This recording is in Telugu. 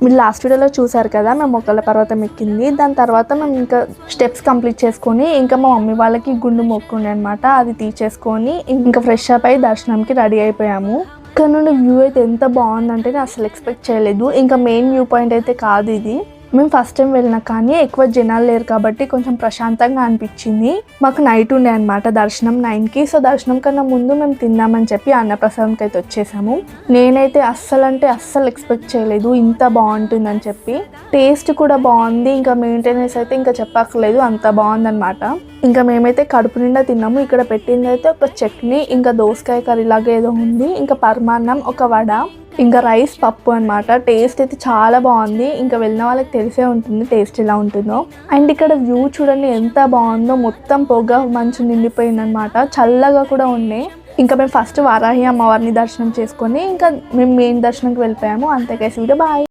మీరు లాస్ట్ వీడియోలో చూసారు కదా మేము మొక్కల పర్వతం ఎక్కింది. దాని తర్వాత మేము ఇంకా స్టెప్స్ కంప్లీట్ చేసుకొని ఇంకా మా మమ్మీ వాళ్ళకి గుండు మొక్కుండే అనమాట. అది తీసేసుకొని ఇంకా ఫ్రెష్ అప్ అయ్యి దర్శనంకి రెడీ అయిపోయాము. ఇక్కడ నుండి వ్యూ అయితే ఎంత బాగుందంటే నేను అసలు ఎక్స్పెక్ట్ చేయలేదు. ఇంకా మెయిన్ వ్యూ పాయింట్ అయితే కాదు ఇది. మేము ఫస్ట్ టైం వెళ్ళినా కానీ ఎక్కువ జనాలు లేరు కాబట్టి కొంచెం ప్రశాంతంగా అనిపించింది. మాకు నైట్ ఉండే అనమాట దర్శనం 9కి. సో దర్శనం కన్నా ముందు మేము తిందామని చెప్పి అన్నప్రసాదంకి అయితే వచ్చేసాము. నేనైతే అస్సలు ఎక్స్పెక్ట్ చేయలేదు ఇంత బాగుంటుందని చెప్పి. టేస్ట్ కూడా బాగుంది. ఇంకా మెయింటెనెన్స్ అయితే ఇంకా చెప్పక్కర్లేదు, అంత బాగుందనమాట. ఇంకా మేమైతే కడుపు నిండా తిన్నాము. ఇక్కడ పెట్టింది అయితే ఒక చట్నీ, ఇంకా దోసకాయ కర్రీ లాగా ఏదో ఉంది, ఇంకా పరమాన్నం, ఒక వడ, ఇంకా రైస్, పప్పు అనమాట. టేస్ట్ అయితే చాలా బాగుంది. ఇంకా వెళ్ళిన వాళ్ళకి తెలిసే ఉంటుంది టేస్ట్ ఎలా ఉంటుందో. అండ్ ఇక్కడ వ్యూ చూడండి ఎంత బాగుందో. మొత్తం పొగ మంచు నిండిపోయింది అనమాట. చల్లగా కూడా ఉండే. ఇంకా మేము ఫస్ట్ వారాహి అమ్మవారిని దర్శనం చేసుకొని ఇంకా మేము మెయిన్ దర్శనంకి వెళ్ళిపోయాము. అంతే గైస్, వీడియో బాయ్.